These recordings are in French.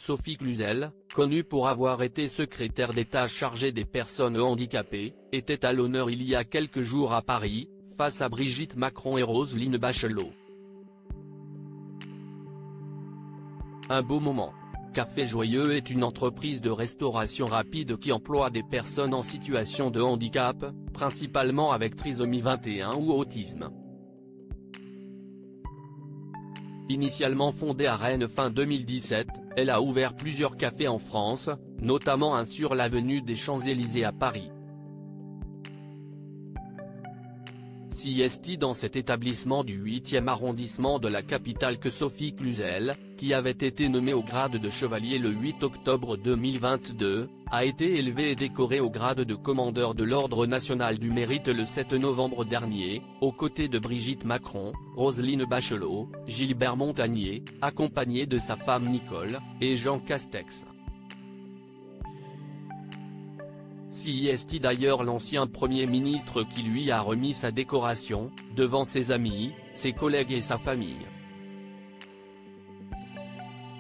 Sophie Cluzel, connue pour avoir été secrétaire d'État chargée des personnes handicapées, était à l'honneur il y a quelques jours à Paris, face à Brigitte Macron et Roselyne Bachelot. Un beau moment. Café Joyeux est une entreprise de restauration rapide qui emploie des personnes en situation de handicap, principalement avec trisomie 21 ou autisme. Initialement fondée à Rennes fin 2017, elle a ouvert plusieurs cafés en France, notamment un sur l'avenue des Champs-Élysées à Paris. C'est dans cet établissement du 8e arrondissement de la capitale que Sophie Cluzel, qui avait été nommée au grade de chevalier le 8 octobre 2022, a été élevée et décorée au grade de commandeur de l'Ordre national du mérite le 7 novembre dernier, aux côtés de Brigitte Macron, Roselyne Bachelot, Gilbert Montagnier, accompagné de sa femme Nicole, et Jean Castex. C'est d'ailleurs l'ancien Premier ministre qui lui a remis sa décoration, devant ses amis, ses collègues et sa famille.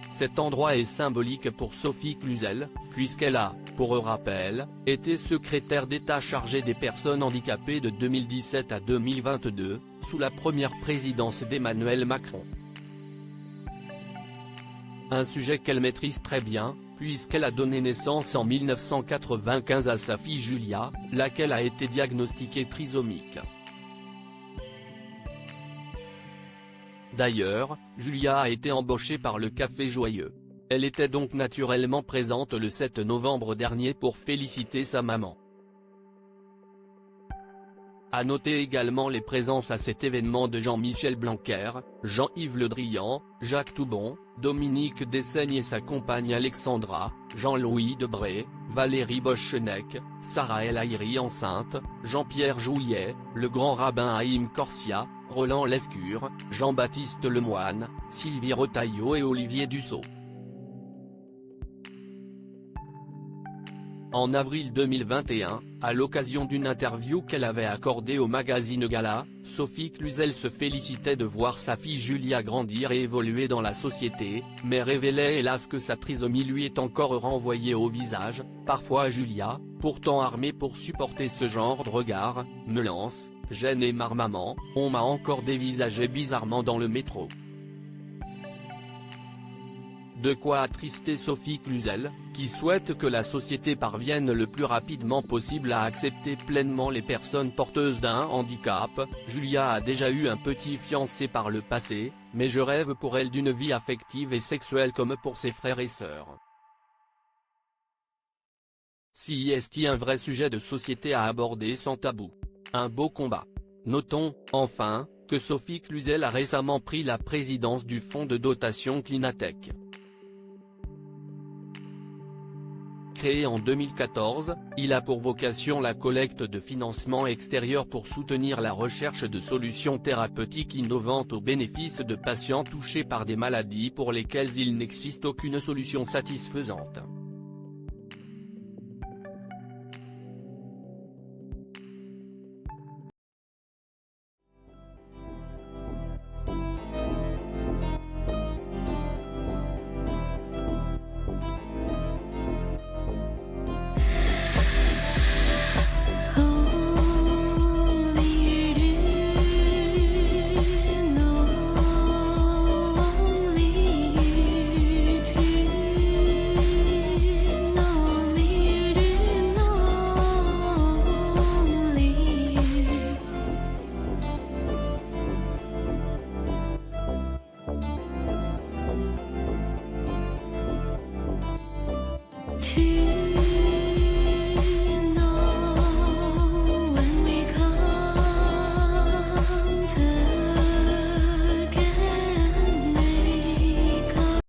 Cet endroit est symbolique pour Sophie Cluzel, puisqu'elle a, pour rappel, été secrétaire d'État chargée des personnes handicapées de 2017 à 2022, sous la première présidence d'Emmanuel Macron. Un sujet qu'elle maîtrise très bien, puisqu'elle a donné naissance en 1995 à sa fille Julia, laquelle a été diagnostiquée trisomique. D'ailleurs, Julia a été embauchée par le Café Joyeux. Elle était donc naturellement présente le 7 novembre dernier pour féliciter sa maman. À noter également les présences à cet événement de Jean-Michel Blanquer, Jean-Yves Le Drian, Jacques Toubon, Dominique Dessaigne et sa compagne Alexandra, Jean-Louis Debré, Valérie Bochenek, Sarah El Haïry enceinte, Jean-Pierre Jouyet, le grand rabbin Haïm Corsia, Roland Lescure, Jean-Baptiste Lemoine, Sylvie Retailleau et Olivier Dussault. En avril 2021, à l'occasion d'une interview qu'elle avait accordée au magazine Gala, Sophie Cluzel se félicitait de voir sa fille Julia grandir et évoluer dans la société, mais révélait hélas que sa trisomie lui est encore renvoyée au visage. Parfois Julia, pourtant armée pour supporter ce genre de regard, me lance, gêne et marre maman, on m'a encore dévisagé bizarrement dans le métro. De quoi attrister Sophie Cluzel, qui souhaite que la société parvienne le plus rapidement possible à accepter pleinement les personnes porteuses d'un handicap. Julia a déjà eu un petit fiancé par le passé, mais je rêve pour elle d'une vie affective et sexuelle comme pour ses frères et sœurs. C'est un vrai sujet de société à aborder sans tabou. Un beau combat. Notons, enfin, que Sophie Cluzel a récemment pris la présidence du fonds de dotation Clinatech. Créé en 2014, il a pour vocation la collecte de financements extérieurs pour soutenir la recherche de solutions thérapeutiques innovantes au bénéfice de patients touchés par des maladies pour lesquelles il n'existe aucune solution satisfaisante.